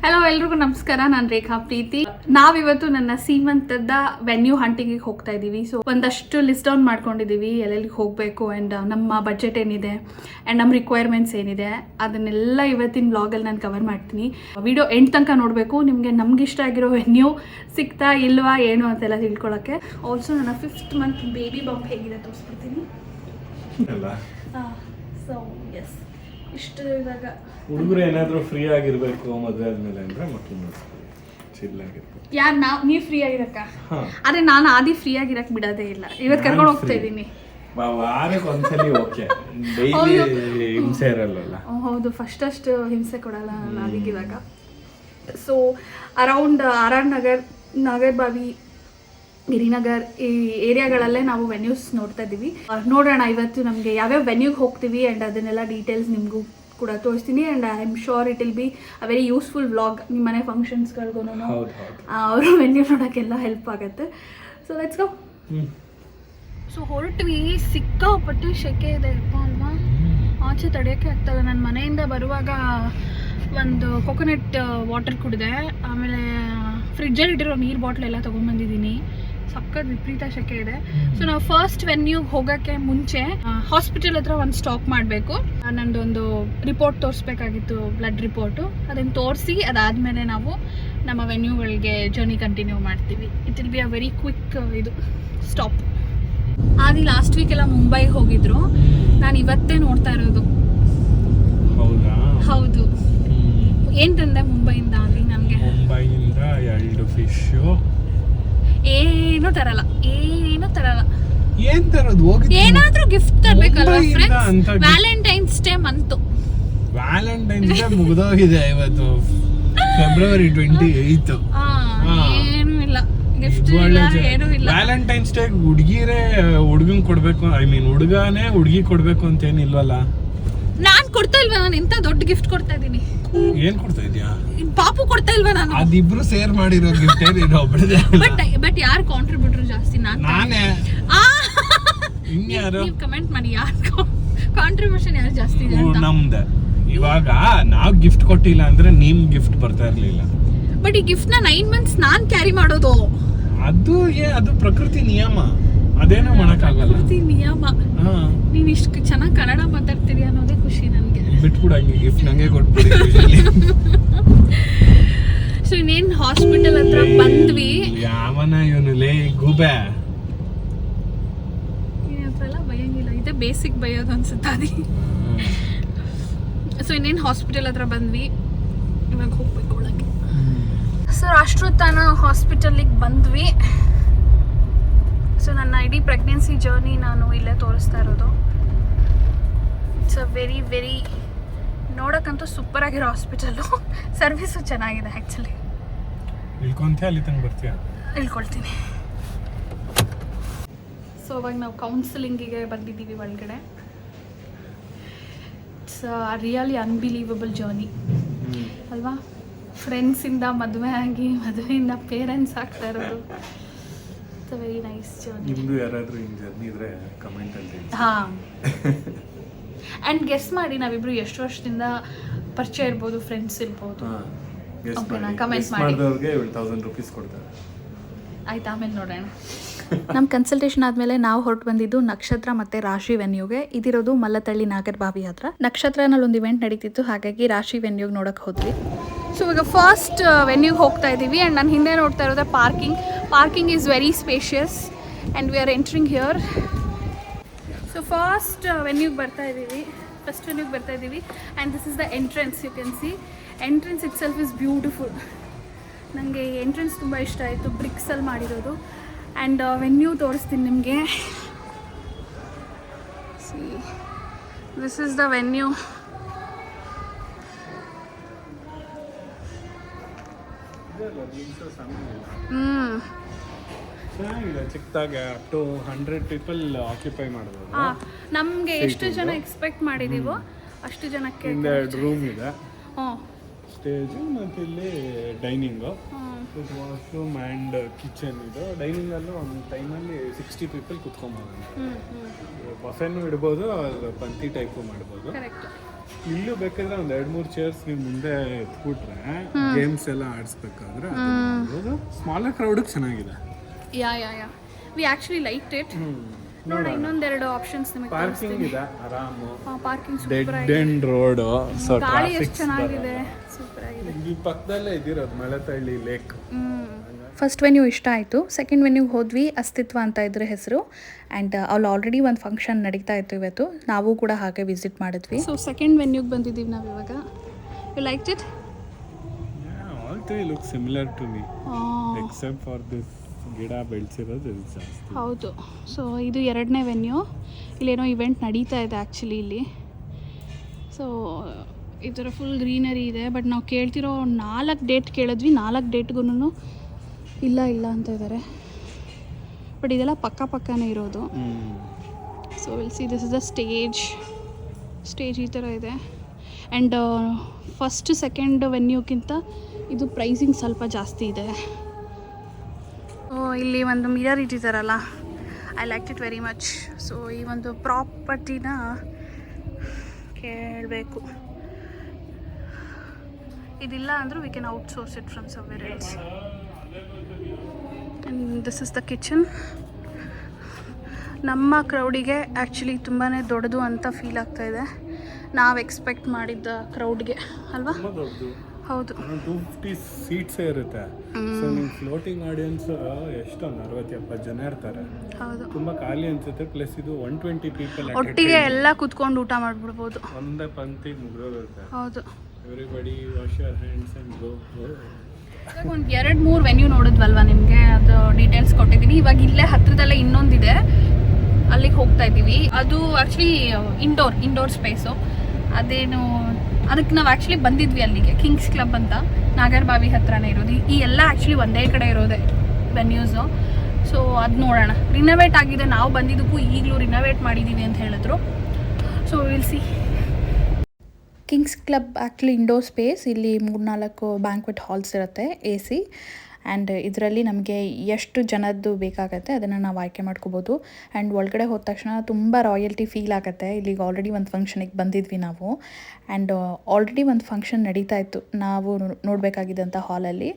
Hello ಎಲ್ರಿಗೂ ನಮಸ್ಕಾರ. ನಾನು ರೇಖಾ ಪ್ರೀತಿ. ನಾವಿವತ್ತು ನನ್ನ ಸೀಮಂತದ ವೆನ್ಯೂ ಹಂಟಿಂಗಿಗೆ ಹೋಗ್ತಾ ಇದ್ದೀವಿ. ಸೊ ಒಂದಷ್ಟು ಲಿಸ್ಟ್ ಡೌನ್ ಮಾಡ್ಕೊಂಡಿದ್ದೀವಿ ಎಲ್ಲೆಲ್ಲಿಗೆ ಹೋಗಬೇಕು ಆ್ಯಂಡ್ ನಮ್ಮ ಬಜೆಟ್ ಏನಿದೆ ಆ್ಯಂಡ್ ನಮ್ಮ ರಿಕ್ವೈರ್ಮೆಂಟ್ಸ್ ಏನಿದೆ ಅದನ್ನೆಲ್ಲ ಇವತ್ತಿನ ಬ್ಲಾಗಲ್ಲಿ ನಾನು ಕವರ್ ಮಾಡ್ತೀನಿ. ವಿಡಿಯೋ ಎಂಡ್ ತನಕ ನೋಡಬೇಕು. ನಿಮಗೆ ನಮ್ಗೆ ಇಷ್ಟ ಆಗಿರೋ ವೆನ್ಯೂ ಸಿಗ್ತಾ ಇಲ್ವಾ ಏನು ಅಂತೆಲ್ಲ ತಿಳ್ಕೊಳ್ಳೋಕ್ಕೆ. ಆಲ್ಸೋ ನನ್ನ 5th ಮಂತ್ ಬೇಬಿ ಬಂಪ್ ಹೇಗಿದೆ ತೋರಿಸ್ಬಿಡ್ತೀನಿ. ಸೊ ಎಸ್ ಇಷ್ಟು ಇವಾಗ ಹುಡುಗರು ಏನಾದರೂ ಫ್ರೀ ಆಗಿರ್ಬೇಕು ಮದುವೆ ಆದ್ಮೇಲೆ ಅಂದ್ರೆ ಮಕ್ಕಳು ನೋಡ್ತೀವಿ ಚಿಲ್ಲಾಗಿರ್ಬೇಕು. ಯಾರು ನೀವು ಫ್ರೀ ಆಗಿರಕ್ಕ? ಆದ್ರೆ ನಾನು ಆದಿ ಫ್ರೀ ಆಗಿರಕ್ ಬಿಡೋದೇ ಇಲ್ಲ. ಇವತ್ತು ಕರ್ಕೊಂಡು ಹೋಗ್ತಾ ಇದ್ದೀನಿ. ವಾರಕ್ಕೆ ಒಂದ್ಸಲಿ ಓಕೆ, ಡೈಲಿ ಹಿಂಸೆ ಇರಲ್ಲ. ಹೌದು, ಫಸ್ಟ್ ಹಿಂಸೆ ಕೊಡಲ್ಲ ನಾನು ಆದಿಗಿದಾಗ. So around RR Nagar, Nagarbhavi, Girinagar ಈ ಏರಿಯಾಗಳಲ್ಲೇ ನಾವು ವೆನ್ಯೂಸ್ ನೋಡ್ತಾ ಇದ್ದೀವಿ. ನೋಡೋಣ ಇವತ್ತು ನಮಗೆ ಯಾವ್ಯಾವ ವೆನ್ಯೂಗೆ ಹೋಗ್ತೀವಿ ಆ್ಯಂಡ್ ಅದನ್ನೆಲ್ಲ ಡೀಟೇಲ್ಸ್ ನಿಮಗೂ ಕೂಡ ತೋರಿಸ್ತೀನಿ. And I am sure it will be a very useful vlog. ನಿಮ್ಮ ಮನೆ ಫಂಕ್ಷನ್ಸ್ಗಳಿಗೂ ಅವರು ವೆನ್ಯೂ ನೋಡೋಕ್ಕೆಲ್ಲ ಹೆಲ್ಪ್ ಆಗುತ್ತೆ. So let's go. ಸೊ ಹೊರಟ್ವಿ. ಸಿಕ್ಕಾಪಟ್ಟೆ ಸೆಕೆ ಇದೆ ಅಪ್ಪ ಅಲ್ವಾ, ಆಚೆ ತಡೆಯೋಕ್ಕೆ ಆಗ್ತದೆ. ನನ್ನ ಮನೆಯಿಂದ ಬರುವಾಗ ಒಂದು ಕೊಕೊನಟ್ ವಾಟರ್ ಕುಡಿದೆ, ಆಮೇಲೆ ಫ್ರಿಜ್ಜಲ್ಲಿ ಇಟ್ಟಿರೋ ನೀರು ಬಾಟ್ಲೆಲ್ಲ ತೊಗೊಂಡ್ಬಂದಿದ್ದೀನಿ. ಸಕ್ಕತ್ ವಿಪರೀತ ಸೆಕೆ ಇದೆ. ಸೊ ನಾವು ಫಸ್ಟ್ ವೆನ್ಯೂಗೆ ಹೋಗೋಕ್ಕೆ ಮುಂಚೆ ಹಾಸ್ಪಿಟಲ್ ಹತ್ರ ಒಂದು ಸ್ಟಾಪ್ ಮಾಡಬೇಕು. ನಂದೊಂದು ರಿಪೋರ್ಟ್ ತೋರಿಸ್ಬೇಕಾಗಿತ್ತು, ಬ್ಲಡ್ ರಿಪೋರ್ಟು. ಅದನ್ನು ತೋರಿಸಿ ಅದಾದಮೇಲೆ ನಾವು ನಮ್ಮ ವೆನ್ಯೂಗಳಿಗೆ ಜರ್ನಿ ಕಂಟಿನ್ಯೂ ಮಾಡ್ತೀವಿ. It will be a very quick ಇದು ಸ್ಟಾಪ್. ಆದಿ ಲಾಸ್ಟ್ ವೀಕ್ ಎಲ್ಲ ಮುಂಬೈಗೆ ಹೋಗಿದ್ರು. ನಾನು ಇವತ್ತೇ ನೋಡ್ತಾ ಇರೋದು. ಹೌದು. ಏನು ತಂದೆ ಮುಂಬೈಯಿಂದ? ಆದಿ ನಮಗೆ ಮುಂಬೈಯಿಂದ 2 ಫಿಶು. ಏನು ತರಲ್ಲ. ಏನ್ ತರೋದು? ಏನಾದ್ರೂ ಗಿಫ್ಟ್ ತರಬೇಕಲ್ವಾ ಫ್ರೆಂಡ್ಸ್? ವ್ಯಾಲೆಂಟೈನ್ಸ್ ಡೇ ಮಂತು. ವ್ಯಾಲೆಂಟೈನ್ಸ್ ಡೇ ಮುಗಿದೋಗಿದೆ ಇವತ್ತು, ಫೆಬ್ರವರಿ 28. ಏನು ಇಲ್ಲ ಗಿಫ್ಟ್, ಏನು ಇಲ್ಲ. ವ್ಯಾಲೆಂಟೈನ್ಸ್ ಡೇ ಹುಡುಗಿರೇ ಹುಡುಗಂಗ್ ಕೊಡ್ಬೇಕು, ಐ ಮೀನ್ ಹುಡುಗನೇ ಹುಡುಗಿ ಕೊಡ್ಬೇಕು ಅಂತ ಏನಿಲ್ವಲ್ಲ. ನಾನ್ ಕೊಡ್ತಾ ಇಲ್ವಾ? ನಾನು ಎಂತ ದೊಡ್ಡ ಗಿಫ್ಟ್ ಕೊಡ್ತಾ ಇದ್ದೀನಿ. ಏನ್ ಕೊಡ್ತಾ ಇದೀಯಾ? ಪಾಪು ಕೊಡ್ತಾ ಇಲ್ವಾ? ನಾನು ಅದಿಬ್ರು ಸೇರ್ ಮಾಡಿರೋ ಗಿಫ್ಟ್ ಏನಿರೋ ಒಬ್ಬಳದೇ. ಬಟ್ ಯಾರು ಕಾಂಟ್ರಿಬ್ಯೂಟರ್ ಜಾಸ್ತಿ? ನಾನೇ. ಇನ್ಯಾರು? ನೀವು ಕಮೆಂಟ್ ಮಾಡಿ, ಯಾರು ಕಾಂಟ್ರಿಬ್ಯೂಷನ್ ಯಾರು ಜಾಸ್ತಿ ಇದೆ ಅಂತ. ನಮ್ದೆ. ಇವಾಗ ನಾವ್ ಗಿಫ್ಟ್ ಕೊಟ್ಟಿಲ್ಲ ಅಂದ್ರೆ ನಿಮ್ ಗಿಫ್ಟ್ ಬರ್ತಾ ಇರ್ಲಿಲ್ಲ. ಬಟ್ ಈ ಗಿಫ್ಟ್ ನ 9 months ನಾನ್ ಕ್ಯಾರಿ ಮಾಡೋದು. ಅದು ಪ್ರಕೃತಿ ನಿಯಮ, ಅದೇನೋ ಮಾಡಕ್ಕಾಗಲ್ಲ. ಪ್ರಕೃತಿ ನಿಯಮ. ನೀನ್ ಇಷ್ಟು ಚೆನ್ನಾಗಿ ಕನ್ನಡ ಮಾತಾಡ್ತೀರಿ ಅನ್ನೋದೇ ಖುಷಿ ನನಗೆ. ಬಿಟ್ಬಿಡ, ಹಂಗೆ ಗಿಫ್ಟ್ ನಂಗೆ ಕೊಟ್ಬಿಡಿ. ಸೊ ಇನ್ನೇನ್ ಹಾಸ್ಪಿಟಲ್ ಹತ್ರ ಬಂದ್ವಿ. ಯಾವನ ಇವನು ಲೇ ಗೂಬೆ. ಎಲ್ಲ ಭಯಂಗಿಲ್ಲ, ಇದೆ ಬೇಸಿಕ್ ಭಯೋದು ಅನ್ಸುತ್ತೆ. ಸೊ ಇನ್ನೇನು ಹಾಸ್ಪಿಟಲ್ ಹತ್ರ ಬಂದ್ವಿ. ಇವಾಗ ಹೋಗ್ಬೇಕು ಒಳಗೆ. ಸೊ ರಾಷ್ಟ್ರೋತ್ಥಾನ ಹಾಸ್ಪಿಟಲಿಗೆ ಬಂದ್ವಿ. ಸೊ ನನ್ನ ಇಡೀ ಪ್ರೆಗ್ನೆನ್ಸಿ ಜರ್ನಿ ನಾನು ಇಲ್ಲೇ ತೋರಿಸ್ತಾ ಇರೋದು. ಇಟ್ಸ್ ಅ ವೆರಿ ನೋಡೋಕ್ಕಂತೂ ಸೂಪರ್ ಆಗಿರೋ ಹಾಸ್ಪಿಟಲು. ಸರ್ವಿಸು ಚೆನ್ನಾಗಿದೆ ಆ್ಯಕ್ಚುಲಿ. ಇಳ್ಕೊಳ್ತೀನಿ. ಸೊ ಅವಾಗ ನಾವು ಕೌನ್ಸಿಲಿಂಗಿಗೆ ಬಂದಿದ್ದೀವಿ ಒಳಗಡೆ. ಇಟ್ಸ್ ರಿಯಲಿ ಅನ್ಬಿಲೀವಬಲ್ ಜರ್ನಿ ಅಲ್ವಾ? ಫ್ರೆಂಡ್ಸಿಂದ ಮದುವೆ ಆಗಿ, ಮದುವೆಯಿಂದ ಪೇರೆಂಟ್ಸ್ ಆಗ್ತಾ ಇರೋದು. It's a very nice journey. ನಿಮ್ಮದು ಯಾರಾದರೂ ಹಿಂಗೆ ಜರ್ನಿ ಇದ್ರೆ ಕಮೆಂಟಲ್ಲಿ. ಹಾಂ. ಆ್ಯಂಡ್ ಗೆಸ್ ಮಾಡಿ, ನಾವಿಬ್ರು ಎಷ್ಟು ವರ್ಷದಿಂದ ಪರಿಚಯ ಇರ್ಬೋದು, ಫ್ರೆಂಡ್ಸ್ ಇರ್ಬೋದು. ಓಕೆನಾ? ಕಮೆಂಟ್ ಮಾಡಿ. 1000 ರೂಪೀಸ್ ಕೊಡ್ತಾರೆ. ಆಯ್ತು, ಆಮೇಲೆ ನೋಡೋಣ. ನಮ್ಮ ಕನ್ಸಲ್ಟೇಷನ್ ಆದಮೇಲೆ ನಾವು ಹೊರಟು ಬಂದಿದ್ದು ನಕ್ಷತ್ರ ಮತ್ತು ರಾಶಿ ವೆನ್ಯೂಗೆ. ಇದಿರೋದು ಮಲ್ಲತಳ್ಳಿ ನಾಗರಬಾವಿ ಹತ್ರ. ನಕ್ಷತ್ರನಲ್ಲಿ ಒಂದು ಇವೆಂಟ್ ನಡೀತಿತ್ತು, ಹಾಗಾಗಿ ರಾಶಿ ವೆನ್ಯೂಗೆ ನೋಡೋಕೆ ಹೋದ್ವಿ. ಸೊ ಇವಾಗ ಫಸ್ಟ್ ವೆನ್ಯೂಗೆ ಹೋಗ್ತಾ ಇದ್ದೀವಿ. ಆ್ಯಂಡ್ ನಾನು ಹಿಂದೆ ನೋಡ್ತಾ ಇರೋದೇ parking is very spacious and we are entering here. So first ವೆನ್ಯೂಗೆ ಬರ್ತಾ ಇದ್ದೀವಿ and this is the entrance. You can see entrance itself is beautiful. ನನಗೆ ಎಂಟ್ರೆನ್ಸ್ ತುಂಬ ಇಷ್ಟ ಆಯಿತು, ಬ್ರಿಕ್ಸಲ್ಲಿ ಮಾಡಿರೋದು. ಆ್ಯಂಡ್ ವೆನ್ಯೂ ತೋರಿಸ್ತೀನಿ ನಿಮಗೆ. See, this is the venue. ಚಿಕ್ಕದಾಗಿ ಅಪ್ ಟು 100 ಪೀಪಲ್ ಆಕ್ಯುಪೈ ಮಾಡಬಹುದು. ನಮಗೆ ಎಷ್ಟು ಜನ ಎಕ್ಸ್ಪೆಕ್ಟ್ ಮಾಡಿದೀವೋ ಅಷ್ಟು ಜನಕ್ಕೆ. 2 ರೂಮ್ ಇದೆ, ಸ್ಟೇಜ್ ಮತ್ತು ಇಲ್ಲಿ ಡೈನಿಂಗು, ವಾಶ್ರೂಮ್ ಆ್ಯಂಡ್ ಕಿಚನ್ ಇದು. ಡೈನಿಂಗಲ್ಲೂ ಒಂದು ಟೈಮಲ್ಲಿ 60 ಪೀಪಲ್ ಕುತ್ಕೊಬೋದು. ಬಫೆನೂ ಇಡ್ಬೋದು, ಪಂಕ್ತಿ ಟೈಪು ಮಾಡ್ಬೋದು. ಇಲ್ಲೂ ಬೇಕಾದ್ರೆ ಒಂದ್ 2-3 ಚೇರ್ಸ್ ನೀವು ಮುಂದೆ ಎತ್ಬಿಟ್ರೆ ಗೇಮ್ಸ್ ಎಲ್ಲ ಆಡಿಸ್ಬೇಕಾದ್ರೆ ಸ್ಮಾಲರ್ ಕ್ರೌಡ್ ಚೆನ್ನಾಗಿದೆ. Yeah we actually like it. ನೋಡ ಇನ್ನೊಂದೆರಡು ಆಪ್ಷನ್ಸ್ ನಿಮಗೆ ಪಾರ್ಕಿಂಗ್ ಇದೆ ಆರಾಮು. Parking dead end road. So ಗಾಳಿ ಎಷ್ಟು ಚೆನ್ನಾಗಿದೆ, ಸೂಪರ್ ಆಗಿದೆ. ಈ ಪಕ್ಕದಲ್ಲೇ ಇದಿರೋದು ಮಳೆತಳ್ಳಿ ಲೇಕ್. ಫಸ್ಟ್ ವೆನ್ಯೂ ಇಷ್ಟ ಆಯಿತು. ಸೆಕೆಂಡ್ ವೆನ್ಯೂಗೆ ಹೋದ್ವಿ, ಅಸ್ತಿತ್ವ ಅಂತ ಇದ್ರ ಹೆಸರು. ಆ್ಯಂಡ್ ಅಲ್ಲಿ ಆಲ್ರೆಡಿ ಒಂದು ಫಂಕ್ಷನ್ ನಡೀತಾ ಇತ್ತು ಇವತ್ತು, ನಾವು ಕೂಡ ಹಾಗೆ ವಿಸಿಟ್ ಮಾಡಿದ್ವಿ. ಸೊ ಸೆಕೆಂಡ್ ವೆನ್ಯೂಗೆ ಬಂದಿದ್ದೀವಿ ನಾವು ಇವಾಗ. You like it? All three look similar to me except for this ಗಿಡ ಬೆಳೆಸಿರೋದು ಜಾಸ್ತಿ. ಹೌದು. ಸೊ ಇದು ಎರಡನೇ ವೆನ್ಯೂ. ಇಲ್ಲೇನೋ ಇವೆಂಟ್ ನಡೀತಾ ಇದೆ ಆ್ಯಕ್ಚುಲಿ ಇಲ್ಲಿ. ಸೊ ಈ ಥರ ಫುಲ್ ಗ್ರೀನರಿ ಇದೆ. ಬಟ್ ನಾವು ಕೇಳ್ತಿರೋ 4 ಡೇಟ್ ಕೇಳಿದ್ವಿ, 4 ಡೇಟ್ಗೂ ಇಲ್ಲ ಅಂತ ಇದ್ದಾರೆ. ಬಟ್ ಇದೆಲ್ಲ ಪಕ್ಕನೇ ಇರೋದು. So will see this is the stage ಈ ಥರ ಇದೆ. ಆ್ಯಂಡ್ ಫಸ್ಟ್ ಸೆಕೆಂಡ್ ವೆನ್ಯೂಕ್ಕಿಂತ ಇದು ಪ್ರೈಸಿಂಗ್ ಸ್ವಲ್ಪ ಜಾಸ್ತಿ ಇದೆ. ಇಲ್ಲಿ ಒಂದು ಮಿರರ್ ಇಟ್ಟಿದ್ದಾರಲ್ಲ, I like it very much. So ಈ ಒಂದು ಪ್ರಾಪರ್ಟಿನ ಕೇಳಬೇಕು. ಇದಿಲ್ಲ ಅಂದರೂ we can outsource it from somewhere else. And this is the kitchen. ನಮ್ಮ ಕ್ರೌಡಿಗೆ ಆ್ಯಕ್ಚುಲಿ ತುಂಬಾ ದೊಡ್ಡದು ಅಂತ ಫೀಲ್ ಆಗ್ತಾ ಇದೆ, ನಾವು ಎಕ್ಸ್ಪೆಕ್ಟ್ ಮಾಡಿದ್ದ ಕ್ರೌಡ್ಗೆ ಅಲ್ವಾ? ಹೌದು, 250 ಸೀಟ್ಸೇ ಇರುತ್ತೆ. ಸೊ ನಿಮ್ಮ ಫ್ಲೋಟಿಂಗ್ ಆಡಿಯನ್ಸ್ ಎಷ್ಟು 60-70 ಜನ ಇರ್ತಾರೆ. ಹೌದು, ತುಂಬ ಖಾಲಿ ಅನ್ಸುತ್ತೆ. ಪ್ಲಸ್ ಇದು 120 ಪೀಪಲ್ ಒಟ್ಟಿಗೆ ಎಲ್ಲ ಕೂತ್ಕೊಂಡು ಊಟ ಮಾಡ್ಬಿಡ್ಬೋದು. ಒಂದೇ ಪಂಕ್ತಿ ಮುಗಿದೋಗುತ್ತೆ. ಹೌದು, everybody wash your hands and go. ಒಂದು 2-3 ವೆನ್ಯೂ ನೋಡಿದ್ವಲ್ವ, ನಿಮಗೆ ಅದು ಡೀಟೇಲ್ಸ್ ಕೊಟ್ಟಿದ್ದೀನಿ. ಇವಾಗ ಇಲ್ಲೇ ಹತ್ತಿರದಲ್ಲೇ ಇನ್ನೊಂದಿದೆ, ಅಲ್ಲಿಗೆ ಹೋಗ್ತಾ ಇದ್ದೀವಿ. ಅದು ಆ್ಯಕ್ಚುಲಿ ಇಂಡೋರ್ ಸ್ಪೇಸು. ಅದೇನು ಅದಕ್ಕೆ ನಾವು ಆ್ಯಕ್ಚುಲಿ ಬಂದಿದ್ವಿ ಅಲ್ಲಿಗೆ, ಕಿಂಗ್ಸ್ ಕ್ಲಬ್ ಅಂತ ನಾಗರಬಾವಿ ಹತ್ರನೇ ಇರೋದು. ಈ ಎಲ್ಲ ಆ್ಯಕ್ಚುಲಿ ಒಂದೇ ಕಡೆ ಇರೋದೆ ವೆನ್ಯೂಸು. ಸೊ ಅದು ನೋಡೋಣ. ರಿನೋವೇಟ್ ಆಗಿದೆ, ನಾವು ಬಂದಿದ್ದಕ್ಕೂ ಈಗಲೂ ರಿನೋವೇಟ್ ಮಾಡಿದ್ದೀವಿ ಅಂತ ಹೇಳಿದ್ರು. So will see. Kings club actually indoor space. ಇಲ್ಲಿ 3-4 ಬ್ಯಾಂಕ್ವೆಟ್ ಹಾಲ್ಸ್ ಇರುತ್ತೆ, AC. ಆ್ಯಂಡ್ ಇದರಲ್ಲಿ ನಮಗೆ ಎಷ್ಟು ಜನದ್ದು ಬೇಕಾಗತ್ತೆ ಅದನ್ನು ನಾವು ಆಯ್ಕೆ ಮಾಡ್ಕೋಬೋದು. ಆ್ಯಂಡ್ ಒಳಗಡೆ ಹೋದ ತಕ್ಷಣ ತುಂಬ ರಾಯಲ್ಟಿ ಫೀಲ್ ಆಗುತ್ತೆ. ಇಲ್ಲಿಗೆ ಆಲ್ರೆಡಿ ಒಂದು ಫಂಕ್ಷನಿಗೆ ಬಂದಿದ್ವಿ ನಾವು. ಆ್ಯಂಡ್ ಆಲ್ರೆಡಿ ಒಂದು ಫಂಕ್ಷನ್ ನಡೀತಾ ಇತ್ತು ನಾವು ನೋಡಬೇಕಾಗಿದ್ದಂಥ ಹಾಲಲ್ಲಿ.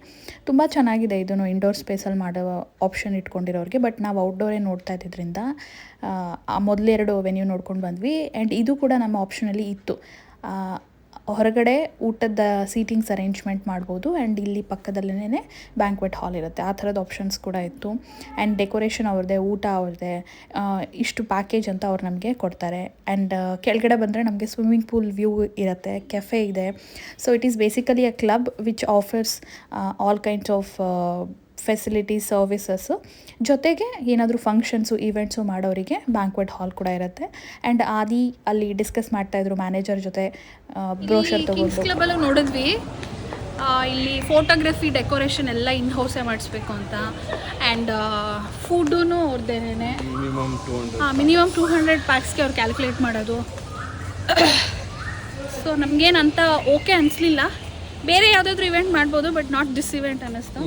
ತುಂಬ ಚೆನ್ನಾಗಿದೆ ಇದನ್ನು ಇಂಡೋರ್ ಸ್ಪೇಸಲ್ಲಿ ಮಾಡೋ ಆಪ್ಷನ್ ಇಟ್ಕೊಂಡಿರೋರಿಗೆ. ಬಟ್ ನಾವು ಔಟ್ಡೋರೇ ನೋಡ್ತಾ ಇದ್ದಿದ್ದರಿಂದ ಮೊದಲೆರಡು ವೆನ್ಯೂ ನೋಡ್ಕೊಂಡು ಬಂದ್ವಿ. ಆ್ಯಂಡ್ ಇದು ಕೂಡ ನಮ್ಮ ಆಪ್ಷನಲ್ಲಿ ಇತ್ತು. ಹೊರಗಡೆ ಊಟದ ಸೀಟಿಂಗ್ಸ್ ಅರೇಂಜ್ಮೆಂಟ್ ಮಾಡ್ಬೋದು. ಆ್ಯಂಡ್ ಇಲ್ಲಿ ಪಕ್ಕದಲ್ಲೇ ಬ್ಯಾಂಕ್ವೆಟ್ ಹಾಲ್ ಇರುತ್ತೆ. ಆ ಥರದ ಆಪ್ಷನ್ಸ್ ಕೂಡ ಇತ್ತು. ಆ್ಯಂಡ್ ಡೆಕೋರೇಷನ್ ಅವ್ರದ್ದೇ, ಊಟ ಅವ್ರದ್ದೇ, ಇಷ್ಟು ಪ್ಯಾಕೇಜ್ ಅಂತ ಅವ್ರು ನಮಗೆ ಕೊಡ್ತಾರೆ. ಆ್ಯಂಡ್ ಕೆಳಗಡೆ ಬಂದರೆ ನಮಗೆ ಸ್ವಿಮ್ಮಿಂಗ್ ಪೂಲ್ ವ್ಯೂ ಇರುತ್ತೆ, ಕೆಫೆ ಇದೆ. So it is basically a club which offers all kinds of facilities, services. ಜೊತೆಗೆ ಏನಾದರೂ ಫಂಕ್ಷನ್ಸು, ಈವೆಂಟ್ಸು ಮಾಡೋರಿಗೆ ಬ್ಯಾಂಕ್ವೆಟ್ ಹಾಲ್ ಕೂಡ ಇರುತ್ತೆ. ಆ್ಯಂಡ್ ಆದಿ ಅಲ್ಲಿ ಡಿಸ್ಕಸ್ ಮಾಡ್ತಾಯಿದ್ರು ಮ್ಯಾನೇಜರ್ ಜೊತೆ, ಬ್ರೋಷರ್ ತೊಗೊಂಡು. ಕ್ಲಬಲ್ಲೂ ನೋಡಿದ್ವಿ, ಇಲ್ಲಿ ಫೋಟೋಗ್ರಫಿ, ಡೆಕೋರೇಷನ್ ಎಲ್ಲ ಇನ್ ಹೌಸೇ ಮಾಡಿಸ್ಬೇಕು ಅಂತ. ಆ್ಯಂಡ್ ಫುಡ್ಡೂ ಅವ್ರದ್ದೇನೆ ಮಿನಿಮಮ್ 200 ಪ್ಯಾಕ್ಸ್ಗೆ ಅವ್ರು ಕ್ಯಾಲ್ಕುಲೇಟ್ ಮಾಡೋದು. ಸೊ ನಮಗೇನಂತ ಓಕೆ ಅನಿಸ್ಲಿಲ್ಲ. ಬೇರೆ ಯಾವುದಾದ್ರೂ ಇವೆಂಟ್ ಮಾಡ್ಬೋದು, ಬಟ್ ನಾಟ್ ದಿಸ್ ಇವೆಂಟ್ ಅನ್ನಿಸ್ತು.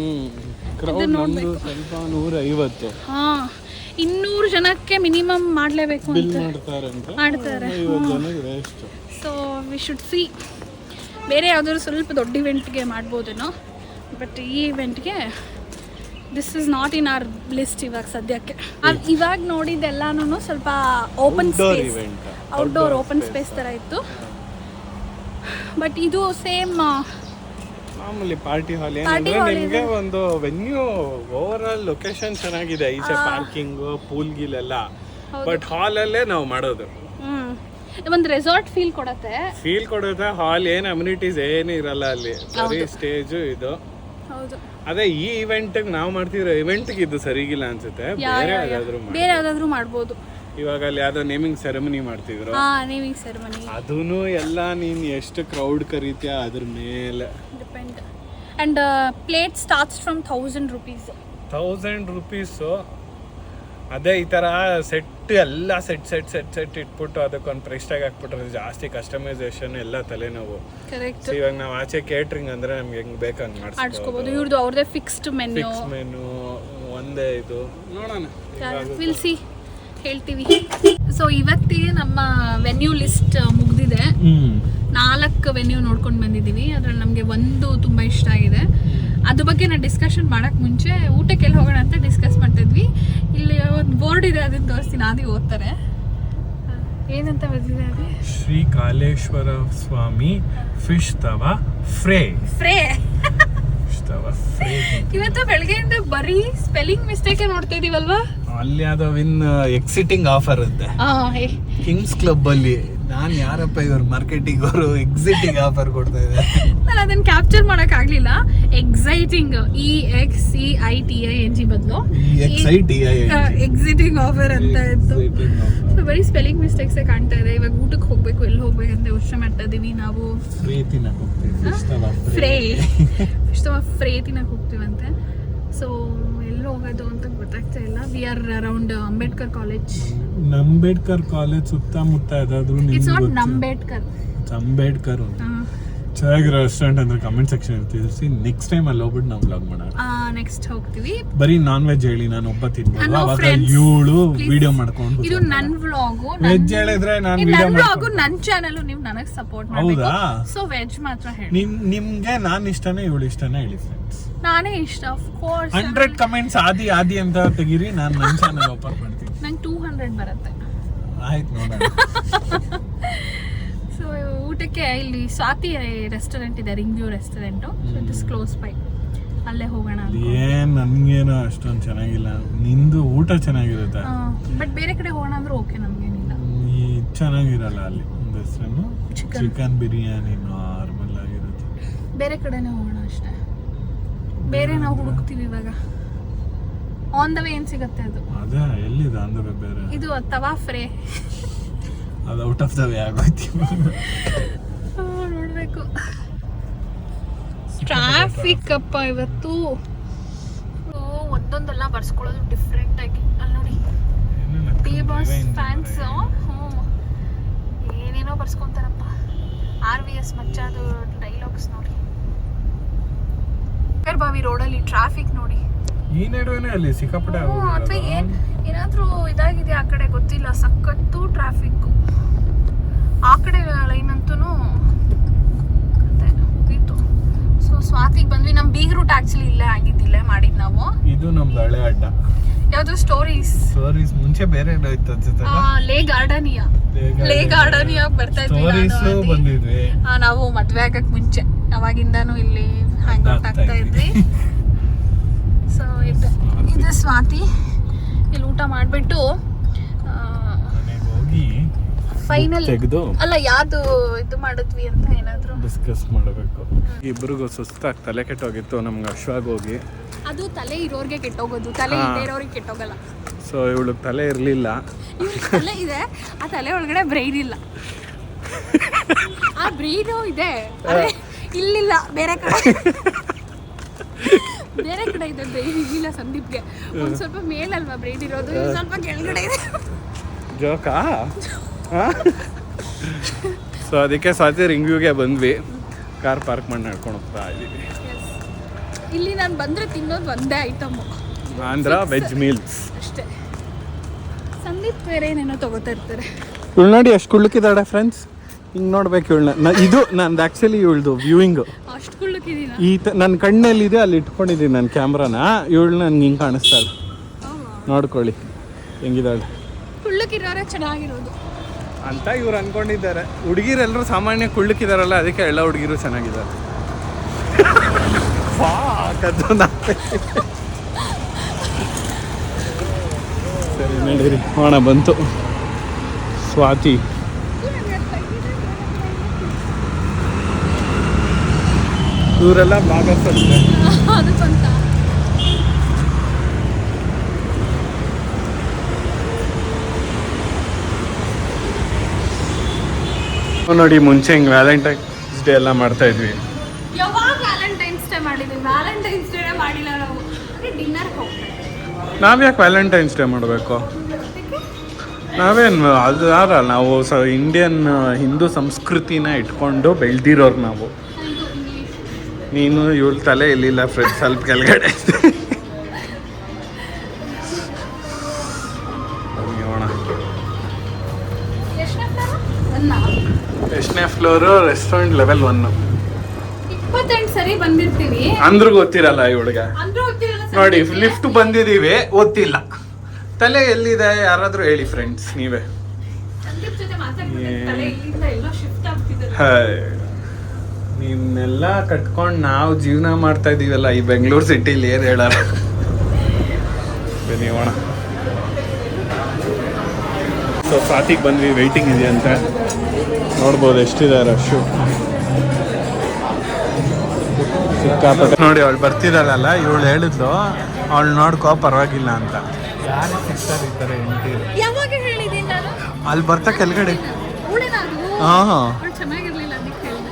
ಸ್ವಲ್ಪ 150. 200 ಜನಕ್ಕೆ ಮಿನಿಮಮ್ ಮಾಡಲೇಬೇಕು ಅಂತ ಮಾಡ್ತಾರೆ. So we should see. ಬೇರೆ ಯಾವುದಾದ್ರು ಸ್ವಲ್ಪ ದೊಡ್ಡ ಇವೆಂಟ್ಗೆ ಮಾಡ್ಬೋದೇನೋ, ಬಟ್ ಈ ಇವೆಂಟ್ಗೆ this is not in our list ಇವಾಗ ಸದ್ಯಕ್ಕೆ. ಇವಾಗ ನೋಡಿದ್ದೆಲ್ಲನೂ ಸ್ವಲ್ಪ open space, outdoor open space ಥರ ಇತ್ತು. ಬಟ್ ಇದು ಸೇಮ್ ಮಾಮೂಲಿ ಪಾರ್ಟಿ ಹಾಲ್. ಏನಂದ್ರೆ ನಿಮಗೆ ಒಂದು ವೆನ್ಯೂ ಓವರ್ ಆಲ್ ಲೊಕೇಶನ್ ಚೆನ್ನಾಗಿದೆ, ಈಚೆ ಪಾರ್ಕಿಂಗ್, ಪೂಲ್ ಗೀಲ್ ಎಲ್ಲ. ಬಟ್ ಹಾಲಲ್ಲೇ ನಾವು ಮಾಡೋದು ಒಂದು ರೆಸಾರ್ಟ್ ಫೀಲ್ ಕೊಡುತ್ತೆ. ಹಾಲ್ ಏನು ಅಮ್ಯುನಿಟೀಸ್ ಏನು ಇರಲ್ಲ ಅಲ್ಲಿ, ಬರೀ ಸ್ಟೇಜು ಇದು. ಅದೇ ಈ ಇವೆಂಟ್ಗೆ ನಾವು ಮಾಡ್ತಿರೋ ಇವೆಂಟ್ಗೆ ಇದು ಸರಿಗಿಲ್ಲ ಅನ್ಸುತ್ತೆ. ಬೇರೆ ಯಾವ್ದಾದ್ರು ಮಾಡ್ಬೋದು. ಇವಾಗ ಅಲ್ಲಿ ಯಾವ್ದೋ ನೇಮಿಂಗ್ ಸೆರೆಮನಿ ಮಾಡ್ತಿದ್ರು, ನೇಮಿಂಗ್ ಸೆರೆಮನಿ ಅದೂನು ಎಲ್ಲ ನೀನ್ ಎಷ್ಟು ಕ್ರೌಡ್ ಕರೀತೀಯ ಅದ್ರ ಮೇಲೆ depend. And plate starts from 1000 rupees. 1000 rupees. ಅದೇ ಈ ತರ ಸೆಟ್ ಎಲ್ಲ ಸೆಟ್ ಇಟ್ಬಿಟ್ಟು ಅದಕ್ಕೊಂದು ಪ್ರೈಸ್ ಟ್ಯಾಗ್ ಹಾಕ್ಬಿಟ್ರೆ ಜಾಸ್ತಿ ಕಸ್ಟಮೈಸೇಷನ್ ಎಲ್ಲ ತಲೆನೋವು. ಇವಾಗ ನಾವು ಆಚೆ ಕೇಟ್ರಿಂಗ್ ಅಂದ್ರೆ ನಮ್ಗೆ ಹೆಂಗ್ ಬೇಕಂಗ್ ಮಾಡಿಸ್ಕೋಬಹುದು. ಇವ್ರದ್ದು ಅವ್ರದೇ ಫಿಕ್ಸ್ಡ್ ಮೆನು ಒಂದೇ ಇದು. ನೋಡೋಣ, ವಿಲ್ ಸಿ, ಹೇಳ್ತೀವಿ. ಸೊ ಇವತ್ತಿಗೆ ನಮ್ಮ ವೆನ್ಯೂ ಲಿಸ್ಟ್ ಮುಗ್ದಿದೆ. 4 ವೆನ್ಯೂ ನೋಡ್ಕೊಂಡು ಬಂದಿದ್ದೀವಿ. ಅದ್ರಲ್ಲಿ ನಮಗೆ ಒಂದು ತುಂಬ ಇಷ್ಟ ಆಗಿದೆ. ಅದ್ರ ಬಗ್ಗೆ ನಾನು ಡಿಸ್ಕಷನ್ ಮಾಡೋಕ್ಕೆ ಮುಂಚೆ ಊಟಕ್ಕೆಲ್ಲ ಹೋಗೋಣ ಅಂತ ಡಿಸ್ಕಸ್ ಮಾಡ್ತಿದ್ವಿ. ಇಲ್ಲಿ ಒಂದು ಬೋರ್ಡ್ ಇದೆ, ಅದನ್ನು ತೋರಿಸ್ತೀನಿ, ಆದಿ ಓದ್ತಾರೆ. ಏನಂತ ಬರ್ತಿದೆ ಅದು? ಶ್ರೀ ಕಾಲೇಶ್ವರ ಸ್ವಾಮಿ ಫಿಶ್ ತವಾ ಫ್ರೇ. ಇವತ್ತು ಬೆಳಗ್ಗೆಯಿಂದ ಬರೀ ಸ್ಪೆಲ್ಲಿಂಗ್ ಮಿಸ್ಟೇಕ್ ನೋಡ್ತಾ ಇದೀವಲ್ವಾ. ಅಲ್ಲಿ ಯಾವ್ದೋ ಎಕ್ಸಿಟಿಂಗ್ ಆಫರ್ ಇರುತ್ತೆ ಕಿಂಗ್ಸ್ ಕ್ಲಬ್ ಅಲ್ಲಿ. ನಾನು ಯಾರಪ್ಪ ಇವ್ರು ಮಾರ್ಕೆಟಿಂಗ್ ಅವರು ಎಕ್ಸಿಟಿಂಗ್ ಆಫರ್ ಕೊಡ್ತಾ ಇದ್ದಾರೆ. ನಾನು ಅದನ್ನ ಕ್ಯಾಪ್ಚರ್ ಮಾಡಕ್ ಆಗ್ಲಿಲ್ಲ. ಎಕ್ಸೈಟಿಂಗ್ EXCITING ಬದಲು ಎಕ್ಸಿಟಿಂಗ್ ಆಫರ್ ಅಂತ ಇತ್ತು. ಸೊ ಬರೀ ಸ್ಪೆಲ್ಲಿಂಗ್ ಮಿಸ್ಟೇಕ್ಸ್ ಕಾಣ್ತಾ ಇದೆ. ಇವಾಗ ಊಟಕ್ಕೆ ಹೋಗ್ಬೇಕು, ಎಲ್ಲಿ ಹೋಗ್ಬೇಕಂತ ಯೋಚನೆ ಮಾಡ್ತಾ ಇದೀವಿ ನಾವು. ಫ್ರೇ ತಿನ್ನಕ್ ಹೋಗ್ತೀವಂತೆ. ಸೊ ಎಲ್ಲಿ ಹೋಗೋದು ಅಂತ ಗೊತ್ತಾಗ್ತಾ ಇಲ್ಲ. We are around Ambedkar college. ಸುತ್ತಮುತ್ತ ಯಾವ್ದಾದ್ರು ಇಟ್ಸ್ ನಾಟ್ ನಂಬೇಡ್ಕರ್, ಅಂಬೇಡ್ಕರ್ ಚೆನ್ನಾಗಿರೋ ರೆಸ್ಟೋರೆಂಟ್ ಅಂದ್ರೆ ಕಮೆಂಟ್ ಸೆಕ್ಷನ್ ಇರ್ತೀವಿ. ನೆಕ್ಸ್ಟ್ ಟೈಮ್ ಅಲ್ಲಿ ಹೋಗ್ಬಿಟ್ಟು ನಾವು ವ್ಲಾಗ್ ಮಾಡೋಣ. ನೆಕ್ಸ್ಟ್ ಹೋಗ್ತೀವಿ. ಬರೀ ನಾನ್ ವೆಜ್ ಹೇಳಿ, ನಾನು ಒಬ್ಬ ತಿನ್ಬೋದು. ಅವಾಗ ಇವಳು ವಿಡಿಯೋ ಮಾಡ್ಕೊಂಡು. ಇದು ನನ್ನ ವ್ಲಾಗು. ವೆಜ್ ಹೇಳಿದ್ರೆ ನಾನು ವಿಡಿಯೋ ವ್ಲಾಗು, ನನ್ನ ಚಾನಲ್, ನೀವು ನನಗೆ ಸಪೋರ್ಟ್ ಮಾಡಬೇಕು. ಸೊ ವೆಜ್ ಮಾತ್ರ ಹೇಳಿ. ನಿಮ್ಗೆ ನಾನು ಇಷ್ಟನೇ ಇವಳು ಇಷ್ಟನೇ ಹೇಳಿ ಫ್ರೆಂಡ್ಸ್. ನಾನೇ ಇಷ್ಟ ಆಫ್ ಕೋರ್ಸ್. 100 ಕಮೆಂಟ್ಸ್ ಆದಿ ಅಂತ ತೆಗೀರಿ, ನಾನು ನನ್ನ ಚಾನಲ್ ಓಪನ್ ಮಾಡ್ತೀನಿ. ನಂಗೆ 200 ಬರುತ್ತೆ. ಆಯ್ತು ನೋಡೋಣ. ಸೊ ಊಟಕ್ಕೆ ಇಲ್ಲಿ ಸ್ವಾತಿ ರೆಸ್ಟೋರೆಂಟ್ ಇದೆ, ring view restaurant. So it is close by. ಅಲ್ಲೇ ಹೋಗೋಣ. ಏನ್ ನನ್ಗೇನೋ ಅಷ್ಟೊಂದು ಚೆನ್ನಾಗಿಲ್ಲ. ನಿಂದು ಊಟ ಚೆನ್ನಾಗಿರುತ್ತೆ, ಬಟ್ ಬೇರೆ ಕಡೆ ಹೋಗೋಣ ಅಂದ್ರೆ ಓಕೆ, ನಮ್ಗೇನಿಲ್ಲ. ಚೆನ್ನಾಗಿರಲ್ಲ ಅಲ್ಲಿ. ಒಂದು ಹೆಸರೇನು ಚಿಕನ್ ಬಿರಿಯಾನಿ ನಾರ್ಮಲ್ ಆಗಿರುತ್ತೆ. ಬೇರೆ ಕಡೆನೇ ಹೋಗೋಣ ಅಷ್ಟೇ. ಬೇರೆ ನಾವು ಹುಡುಕ್ತೀವಿ ಇವಾಗ. ಆನ್ ದ ವೇ ಏನ್ ಸಿಗುತ್ತೆ ಅದು? ಅದೇ ಎಲ್ಲಿದೆ ಆನ್ ದ ವೇ? ಬೇರೆ ಇದು ತವಾ ಫ್ರೇ. ಅದು ಔಟ್ ಆಫ್ ದ ವೇ ಆಗೋಯ್ತು. ನೋಡ್ಬೇಕು. ಟ್ರಾಫಿಕ್ ಅಪ್ಪ ಇವತ್ತು. ಒಂದೊಂದೆಲ್ಲ ಬರ್ಸ್ಕೊಳ್ಳೋದು ಡಿಫ್ರೆಂಟ್ ಆಗಿ. ಅಲ್ಲಿ ನೋಡಿ ಟೀ ಬಾಸ್ ಫ್ಯಾನ್ಸ್ ಏನೇನೋ ಬರ್ಸ್ಕೊಂತಾರಪ್ಪ. RVS ಮಚ್ಚದು ಡೈಲಾಗ್ಸ್ ನೋಡಿ. ಬಾವಿ ರೋಡಲ್ಲಿ ಟ್ರಾಫಿಕ್ ನೋಡಿ. ಈ ನಡುವೆನೇ ಅಲ್ಲಿ ಸಿಕ್ಕಾಪಟ್ಟೆ ಅಥವಾ ಏನಾದ್ರೂ ಇದಾಗಿದೆ ಆ ಕಡೆ ಗೊತ್ತಿಲ್ಲ. ಸಖತ್ತು ಟ್ರಾಫಿಕ್ ಆ ಕಡೆ ಲೈನ್ ಅಂತೂ ಮುಗೀತು. ಸೊ ಸ್ವಾತಿಗೆ ಬಂದ್ವಿ. ನಮ್ ಬೀಗ್ ರೂಟ್ ಆಕ್ಚುಲಿ ಇಲ್ಲೇ ಆಗಿದ್ದಿಲ್ಲ ಮಾಡಿದ್ ನಾವು. ಇದು ನಮ್ದು ಹಳೆ ಅಡ್ಡ. ಯಾವ್ದು ಸ್ಟೋರೀಸ್ ಮುಂಚೆ ಬೇರೆ ಇತ್ತು ಅನ್ಸುತ್ತೆ. ಲೇ ಗಾರ್ಡನಿಯಾ ಬರ್ತಾ ಇದ್ವಿ ನಾವು ಮದ್ವೆ ಆಗಕ್ ಮುಂಚೆ. ಅವಾಗಿಂದಾನು ಇಲ್ಲಿ ಹ್ಯಾಂಗ್ ಔಟ್ ಆಗ್ತಾ ಇದ್ವಿ. ಸೊ ಇದು ಸ್ವಾತಿ. ಇಲ್ಲಿ ಊಟ ಮಾಡ್ಬಿಟ್ಟು ಫೈನಲ್ ಅಲ್ಲ ಯಾವ್ದು ಇದು ಮಾಡಿದ್ವಿ ಅಂತ ಏನಾದ್ರು ಡಿಸ್ಕಸ್ ಮಾಡಬೇಕು. ಇಬ್ಬರಿಗೂ ಸುಸ್ತಾಗಿ ತಲೆ ಕೆಟ್ಟೋಗಿತ್ತು. ನಮ್ಗೆ ಅಶ್ವಾಗ್ ಹೋಗಿ. ಅದು ತಲೆ ಇರೋರ್ಗೆ ಕೆಟ್ಟೋಗೋದು, ತಲೆ ಇರೋರಿಗೆ ಕೆಟ್ಟೋಗಲ್ಲ. ಸೊ ಇವಳಿಗೆ ತಲೆ ಇರಲಿಲ್ಲ. ತಲೆ ಇದೆ, ಆ ತಲೆ ಒಳಗಡೆ ಬ್ರೈನ್ ಇಲ್ಲ. ಆ ಬ್ರೈನು ಇದೆ, ಇಲ್ಲಿಲ್ಲ. ಬೇರೆ ಕಡೆ ಇದೆ ಬ್ರೈನ್, ಇಲ್ಲಿಲ್ಲ ಸಂದೀಪ್ಗೆ. ಒಂದ್ ಸ್ವಲ್ಪ ಮೇಲಲ್ವಾ ಬ್ರೈನ್ ಇರೋದು, ಸ್ವಲ್ಪ ಕೆಳಗಡೆ ಇದೆ. ಜೋಕಾ? ಸೊ ಅದಕ್ಕೆ ಸ್ವಾತಿ ರಿಂಗ್ ವ್ಯೂಗೆ ಬಂದ್ವಿ. ಕಾರ್ ಪಾರ್ಕ್ ಮಾಡಿ ನಡ್ಕೊಂಡು ಹೋಗ್ತಾ ಇದ್ದೀವಿ. ಇಲ್ಲಿ ನಾನು ಬಂದ್ರೆ ತಿನ್ನೋದು ಒಂದೇ ಐಟಮ್, ಆಂಧ್ರ ವೆಜ್ ಮೀಲ್ಸ್ ಅಷ್ಟೇ. ಸಂದೀಪ್ ಬೇರೆ ಏನೇನೋ ತಗೋತಾ ಇರ್ತಾರೆ. ಇವಳು ನೋಡಿ ಎಷ್ಟು ಕುಳ್ಳಕ್ಕಿದ್ದಾಳೆ ಫ್ರೆಂಡ್ಸ್. ಹಿಂಗೆ ನೋಡ್ಬೇಕು ಇವಳನ್ನ. ಇದು ನಂದು ಆ್ಯಕ್ಚುಲಿ ಇವಳ್ದು ವ್ಯೂಯಿಂಗ್ ಅಷ್ಟು ಕುಳ್ಳಕ್ಕಿದ್ದೀನ. ನನ್ನ ಕಣ್ಣಲ್ಲಿದೆ, ಅಲ್ಲಿ ಇಟ್ಕೊಂಡಿದ್ದೀನಿ ನನ್ನ ಕ್ಯಾಮ್ರಾನ. ಇವಳು ನನ್ಗೆ ಹಿಂಗೆ ಕಾಣಿಸ್ತಾಳೆ. ನೋಡ್ಕೊಳ್ಳಿ ಹೆಂಗಿದ್ದಾಳೆ. ಕುಳ್ಳಕ್ಕಿರೋರೆ ಚೆನ್ನಾಗಿರೋದು ಅಂತ ಇವ್ರು ಅನ್ಕೊಂಡಿದ್ದಾರೆ. ಹುಡುಗಿರೆಲ್ಲರೂ ಸಾಮಾನ್ಯ ಕುಳ್ಳಕ್ಕಿದಾರಲ್ಲ, ಅದಕ್ಕೆ ಎಲ್ಲ ಹುಡುಗಿರು ಚೆನ್ನಾಗಿದ್ದಾರೆ. ಸರಿ ನಡೀರಿ ಹೋಣ. ಬಂತು ಸ್ವಾತಿ. ಇವರೆಲ್ಲ ಬ್ಲಾಗರ್ಸ್ ಅಷ್ಟೇ. ನೋಡಿ ಮುಂಚೆ ಹಿಂಗೆ ವ್ಯಾಲೆಂಟೈನ್ಸ್ ಡೇ ಎಲ್ಲ ಮಾಡ್ತಾ ಇದ್ವಿ. ಯಾವಾಗ ವ್ಯಾಲೆಂಟೈನ್ಸ್ ಡೇ ಮಾಡಿದ್ವಿ? ವ್ಯಾಲೆಂಟೈನ್ಸ್ ಡೇ ಮಾಡಿಲ್ಲ ನಾವು. ಡಿನ್ನರ್ ಹೋಗ್ತೀವಿ. ನಾವ್ಯಾಕೆ ವ್ಯಾಲೆಂಟೈನ್ಸ್ ಡೇ ಮಾಡಬೇಕು? ನಾವೇನು ಅದಾರ ನಾವು ಇಂಡಿಯನ್ ಹಿಂದೂ ಸಂಸ್ಕೃತಿನ ಇಟ್ಕೊಂಡು ಬೆಳೆದಿರೋರು ನಾವು. ನೀನು ಇವಳು ತಲೆ ಇಲ್ಲಿಲ್ಲ ಫ್ರೆಂಡ್ಸ್, ಸ್ವಲ್ಪ ಕೆಳಗಡೆ. ಎಷ್ಟನೇ ಫ್ಲೋರು ರೆಸ್ಟೋರೆಂಟ್ ಲೆವೆಲ್ 1. 28 ಸರಿ ಬಂದಿರ್ತೀವಿ ಅಂದ್ರೂ ಗೊತ್ತಿರಲ್ಲ ಇವಳಿಗೆ. ಅಂದ್ರೂ ಗೊತ್ತಿರಲ್ಲ. ನೋಡಿ ಲಿಫ್ಟ್ ಬಂದಿದೀವಿ, ಗೊತ್ತಿಲ್ಲ. ತಲೆ ಎಲ್ಲಿದೆ ಯಾರಾದ್ರೂ ಹೇಳಿ ಫ್ರೆಂಡ್ಸ್ ನೀವೇ. ಸಂದೀಪ್ ಜೊತೆ ಮಾತಾಡ್ತಿದ್ದೆ, ಇಲ್ಲಿಂದ ಎಲ್ಲೋ ಶಿಫ್ಟ್ ಆಗ್ತಿದ್ದಾರೆ. ನಿಮ್ನೆಲ್ಲ ಕಟ್ಕೊಂಡು ನಾವು ಜೀವನ ಮಾಡ್ತಾ ಇದೀವಲ್ಲ ಈ ಬೆಂಗಳೂರು ಸಿಟಿಲಿ, ಏನು ಹೇಳಾರ. ಬನ್ನಿ ಹೋಣ. ಸೊ ಸ್ವಾತಿಗೆ ಬಂದ್ವಿ, ವೆಯ್ಟಿಂಗ್ ಇದೆಯಂತೆ. ನೋಡ್ಬೋದು ಎಷ್ಟಿದೆ ರಶ್ಶು, ಸಿಕ್ಕಾಪಟ್ಟೆ. ನೋಡಿ ಅವಳು ಬರ್ತಿದ್ದಾಳಲ್ಲ, ಇವಳು ಹೇಳಿದ್ಲು ಅವಳು ನೋಡ್ಕೋ ಪರವಾಗಿಲ್ಲ ಅಂತ. ಯಾರು ಸಿಗ್ತಾರೆ ಈ ಥರ ಹೆಂಡತಿ? ಯಾವಾಗ ಹೇಳಿದ್ದೀನಿ ನಾನು? ಅಲ್ಲಿ ಬರ್ತಾ ಕೆಳಗಡೆ. ಹಾಂ, ಚೆನ್ನಾಗಿರ್ಲಿಲ್ಲ ಅದಕ್ಕೆ ಹೇಳಿದೆ.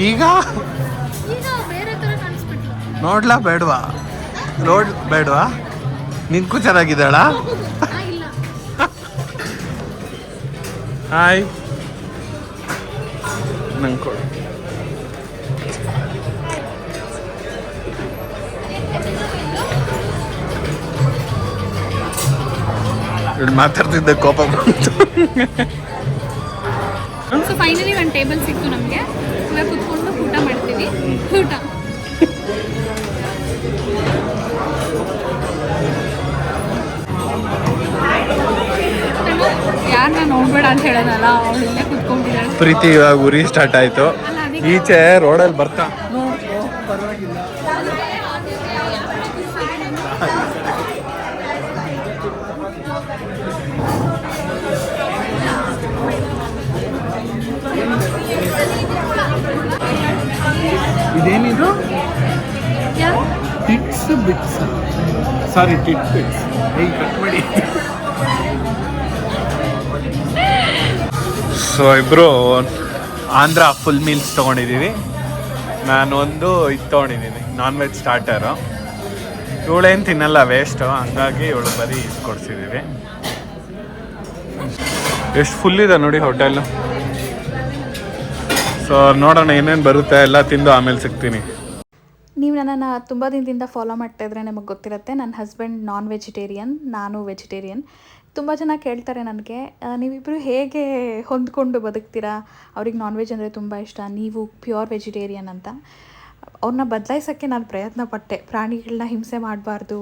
ಈಗ ಬೇರೆ ಥರ ಕಾಣಿಸ್ಬಿಟ್ಲು. ನೋಡ್ಲಾ ಬೇಡವಾ? ರೋಡ್ ಬೇಡವಾ? ನಿನ್ಗೂ ಚೆನ್ನಾಗಿದ್ದಾಳ? ಇಲ್ಲ. ಹಾಯ್, ನಂಗೆ ಕೊಡು. ಇಲ್ಲಿ ಮಾತಾಡ್ತಿದ್ದೆ ಕೋಪ ಬಂತು. ಸೊ ಫೈನಲಿ ಒಂದು ಟೇಬಲ್ ಸಿಕ್ತು ನಮಗೆ. ಇವಾಗ ಕುತ್ಕೊಂಡು ಊಟ ಮಾಡ್ತೀವಿ. ಊಟ ಯಾರನ್ನ ನೋಡ್ಬೇಡ ಅಂತ ಹೇಳೋದಲ್ಲ, ಅವಳು ಇಲ್ಲೇ ಕುತ್ಕೊಂಡಿದ್ದಾಳೆ. ಪ್ರೀತಿ ಇವಾಗ ಉರಿ ಸ್ಟಾರ್ಟ್ ಆಯ್ತು. ಈಚೆ ರೋಡಲ್ಲಿ ಬರ್ತಾ ಇದೇನಿದು? ಟಿಟ್ಸ್ ಬಿಟ್ಸ್, ಸಾರಿ ಟಿಟ್ ಬಿಟ್ಸ್. ಹೇಗೆ ಕಟ್ ಮಾಡಿ. ಸೊ ಇಬ್ಬರು ಆಂಧ್ರ ಫುಲ್ ಮೀಲ್ಸ್ ತೊಗೊಂಡಿದ್ದೀವಿ. ನಾನೊಂದು ಇದು ತೊಗೊಂಡಿದ್ದೀನಿ, ನಾನ್ ವೆಜ್ ಸ್ಟಾರ್ಟರು. ಇವಳೇನು ತಿನ್ನಲ್ಲ, ವೇಸ್ಟು, ಹಂಗಾಗಿ ಇವಳು ಬರೀ ಇದು ಕೊಡ್ಸಿದ್ದೀವಿ. ಎಷ್ಟು ಫುಲ್ ಇದೆ ನೋಡಿ ಹೋಟೆಲ್. ಸೊ ನೋಡೋಣ ಏನೇನು ಬರುತ್ತೆ, ಎಲ್ಲ ತಿಂದು ಆಮೇಲೆ ಸಿಗ್ತೀನಿ. ನೀವು ನನ್ನನ್ನು ತುಂಬ ದಿನದಿಂದ ಫಾಲೋ ಮಾಡ್ತಾಯಿದ್ರೆ ನಿಮಗೆ ಗೊತ್ತಿರುತ್ತೆ. ನನ್ನ ಹಸ್ಬೆಂಡ್ ನಾನ್ ವೆಜಿಟೇರಿಯನ್, ನಾನು ವೆಜಿಟೇರಿಯನ್. ತುಂಬ ಜನ ಕೇಳ್ತಾರೆ ನನಗೆ, ನೀವಿಬ್ಬರು ಹೇಗೆ ಹೊಂದ್ಕೊಂಡು ಬದುಕ್ತೀರಾ? ಅವ್ರಿಗೆ ನಾನ್ ವೆಜ್ ಅಂದರೆ ತುಂಬ ಇಷ್ಟ, ನೀವು ಪ್ಯೂರ್ ವೆಜಿಟೇರಿಯನ್ ಅಂತ. ಅವ್ರನ್ನ ಬದಲಾಯಿಸೋಕ್ಕೆ ನಾನು ಪ್ರಯತ್ನ ಪಟ್ಟೆ. ಪ್ರಾಣಿಗಳನ್ನ ಹಿಂಸೆ ಮಾಡಬಾರ್ದು,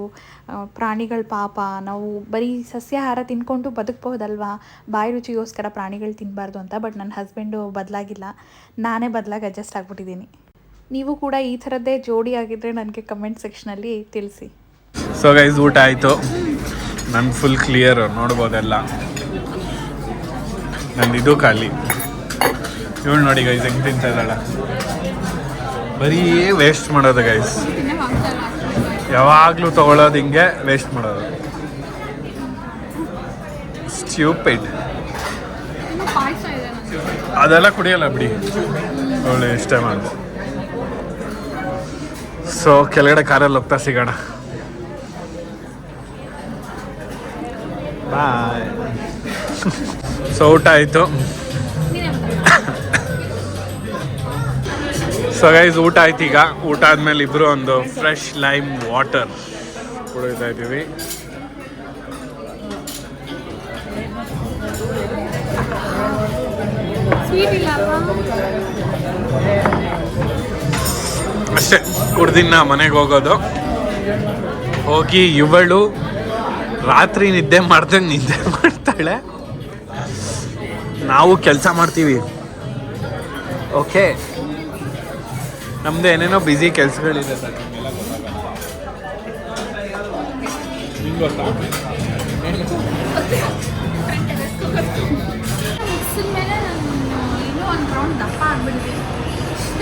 ಪ್ರಾಣಿಗಳ ಪಾಪ, ನಾವು ಬರೀ ಸಸ್ಯಾಹಾರ ತಿನ್ಕೊಂಡು ಬದುಕ್ಬೋದಲ್ವಾ, ಬಾಯಿ ರುಚಿಗೋಸ್ಕರ ಪ್ರಾಣಿಗಳು ತಿನ್ನಬಾರ್ದು ಅಂತ. ಬಟ್ ನನ್ನ ಹಸ್ಬೆಂಡು ಬದಲಾಗಿಲ್ಲ, ನಾನೇ ಬದಲಾಗಿ ಅಡ್ಜಸ್ಟ್ ಆಗಿಬಿಟ್ಟಿದ್ದೀನಿ. ನೀವು ಕೂಡ ಈ ಥರದ್ದೇ ಜೋಡಿ ಆಗಿದ್ದರೆ ನನಗೆ ಕಮೆಂಟ್ ಸೆಕ್ಷನಲ್ಲಿ ತಿಳಿಸಿ. ಸೊ ಗೈಸ್, ಊಟ ಆಯಿತು. ನನ್ನ ಫುಲ್ ಕ್ಲಿಯರ್, ನೋಡ್ಬೋದೆಲ್ಲ. ನಂದು ಇದು ಖಾಲಿ. ಇವಳು ನೋಡಿ ಗೈಸ್ ಹೆಂಗೆ ತಿಂತಾ ಇದ್ದಾಳೆ. ಬರೀ ವೇಸ್ಟ್ ಮಾಡೋದು ಗೈಸ್, ಯಾವಾಗಲೂ ತೊಗೊಳೋದು ಹಿಂಗೆ ವೇಸ್ಟ್ ಮಾಡೋದು. ಸ್ಟ್ಯೂಪಿಡ್. ಅದೆಲ್ಲ ಕುಡಿಯಲ್ಲ ಬಿಡಿ, ಅವಳು ಇಷ್ಟ ಮಾಡೋದು. ಸೊ ಕೆಳಗಡೆ ಕಾರಲ್ಲಿ ಹೋಗ್ತಾ ಸಿಗೋಣ. ಬಾಯ್. ಸೊ ಊಟ ಆಯಿತು. ಸೊ ಗೈಸ್ ಊಟ ಆಯ್ತು. ಈಗ ಊಟ ಆದಮೇಲೆ ಇಬ್ಬರು ಒಂದು ಫ್ರೆಶ್ ಲೈಮ್ ವಾಟರ್ ಕುಡಿತಾ ಇದ್ದೀವಿ. ಅಷ್ಟೇ, ಕುಡ್ದಿನ ಮನೆಗೆ ಹೋಗೋದು. ಹೋಗಿ ಇವಳು ರಾತ್ರಿ ನಿದ್ದೆ ಮಾಡ್ದಂಗೆ ನಿದ್ದೆ ಮಾಡ್ತಾಳೆ, ನಾವು ಕೆಲಸ ಮಾಡ್ತೀವಿ. ಓಕೆ, ನಮ್ದು ಏನೇನೋ ಬ್ಯುಸಿ ಕೆಲಸಗಳಿದೆ ಸರ್, ನಿಮ್ಗೆ ಗೊತ್ತಾ? ಮೇಲೆ ಇನ್ನೂ ಒಂದು ರೌಂಡ್ ದಪ್ಪ ಆಗ್ಬಿಡ್ತೀನಿ.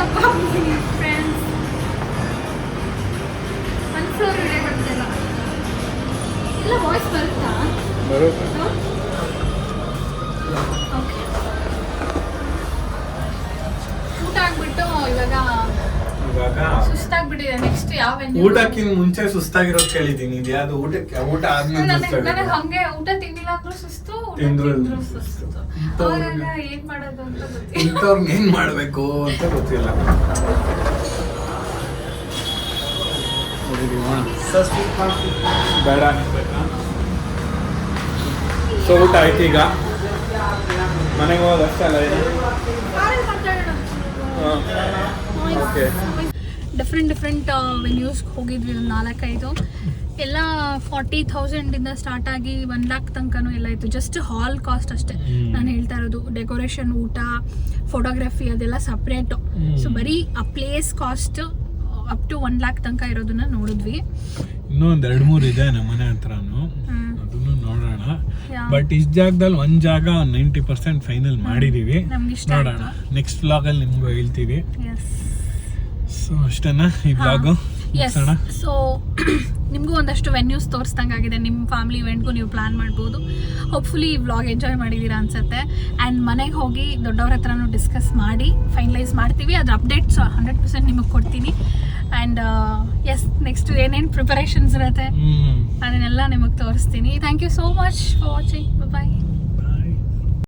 ದಪ್ಪ ಆಗ್ಬಿಡ್ತೀನಿ ಫ್ರೆಂಡ್ಸ್. ಒಂದು ಫ್ಲೋರ್ ವಿಡಿಯೋ ಬರ್ತಿಲ್ಲ, ಇಲ್ಲ ವಾಯ್ಸ್ ಬರುತ್ತಾ? ಬರುತ್ತೆ. ಓಕೆ, ಊಟ ಆಗ್ಬಿಟ್ಟು ಇವಾಗ ಸುಸ್ತಾಗ್ಬಿಟ್ಟಿದೆ. ನೆಕ್ಸ್ಟ್ ಯಾವ ಊಟಕ್ಕಿಂತ ಮುಂಚೆ ಸುಸ್ತಾಗಿರೋದು ಕೇಳಿದ್ದೀನಿ. ಇದ್ಯಾವುದು ಊಟಕ್ಕೆ, ಊಟ ಆದ್ಮೇಲೆ ನನಗೆ ಹಂಗೆ ಊಟ ತಿನ್ನಿಲ್ಲ ಅಂದ್ರೂ ಸುಸ್ತು, ತಿಂದ್ರು ಸುಸ್ತು. ಅವಾಗ ಏನ್ ಮಾಡೋದು ಅಂತ ಗೊತ್ತಿಲ್ಲ, ಇಂಥವ್ರನ್ನ ಏನ್ ಮಾಡ್ಬೇಕು ಅಂತ ಗೊತ್ತಿಲ್ಲ. ಬೇಡ. ಸೊ ಊಟ ಆಯ್ತು, ಈಗ ಮನೆಗೆ ಹೋಗೋದು ಅಷ್ಟೇ ಅಲ್ಲ. ಓಕೆ ಡಿಫ್ರೆಂಟ್ ವೆನ್ಯೂಸ್ಗೆ ಹೋಗಿದ್ವಿ, ಒಂದು 4-5 ಎಲ್ಲ 40,000 ಸ್ಟಾರ್ಟ್ ಆಗಿ 1 lakh ತನಕನೂ ಎಲ್ಲ ಇತ್ತು. ಜಸ್ಟ್ ಹಾಲ್ ಕಾಸ್ಟ್ ಅಷ್ಟೇ ನಾನು ಹೇಳ್ತಾ ಇರೋದು. ಡೆಕೋರೇಷನ್, ಊಟ, ಫೋಟೋಗ್ರಫಿ ಅದೆಲ್ಲ ಸಪ್ರೇಟು. ಸೊ ಬರೀ ಆ place cost up to 1 lakh ತನಕ ಇರೋದನ್ನ ನೋಡಿದ್ವಿ. ಇನ್ನೂ ಒಂದು 2-3 ಇದೆ ನಮ್ಮ ಮನೆ ಹತ್ರನು, ಅದನ್ನು ನೋಡೋಣ. ಬಟ್ ಇಷ್ಟ ಜಾಗದಲ್ಲಿ ಒಂದು ಜಾಗ 90% ಫೈನಲ್ ಮಾಡಿದೀವಿ, ನೋಡೋಣ. ನೆಕ್ಸ್ಟ್ ವ್ಲಾಗಲ್ಲಿ ನಿಮ್ಗೂ ಹೇಳ್ತೀವಿ. ಸೊ ಅಷ್ಟೇನಾ ಈ ವ್ಲಾಗು? ಸೊ ನಿಮಗೂ ಒಂದಷ್ಟು ವೆನ್ಯೂಸ್ ತೋರಿಸ್ದಂಗಾಗಿದೆ. ನಿಮ್ಮ ಫ್ಯಾಮಿಲಿ ಇವೆಂಟ್ಗೂ ನೀವು ಪ್ಲಾನ್ ಮಾಡ್ಬೋದು. ಹೋಪ್ಫುಲಿ ಈ ವ್ಲಾಗ್ ಎಂಜಾಯ್ ಮಾಡಿದ್ದೀರಾ ಅನ್ಸುತ್ತೆ. ಆ್ಯಂಡ್ ಮನೆಗೆ ಹೋಗಿ ದೊಡ್ಡವ್ರ ಹತ್ರನೂ ಡಿಸ್ಕಸ್ ಮಾಡಿ ಫೈನಲೈಸ್ ಮಾಡ್ತೀವಿ. ಅದ್ರ ಅಪ್ಡೇಟ್ಸ್ 100% ನಿಮಗೆ ಕೊಡ್ತೀನಿ. ಆ್ಯಂಡ್ ನೆಕ್ಸ್ಟ್ ಏನೇನು ಪ್ರಿಪರೇಷನ್ಸ್ ಇರುತ್ತೆ ಅದನ್ನೆಲ್ಲ ನಿಮಗೆ ತೋರಿಸ್ತೀನಿ. Thank you so much for watching. Bye.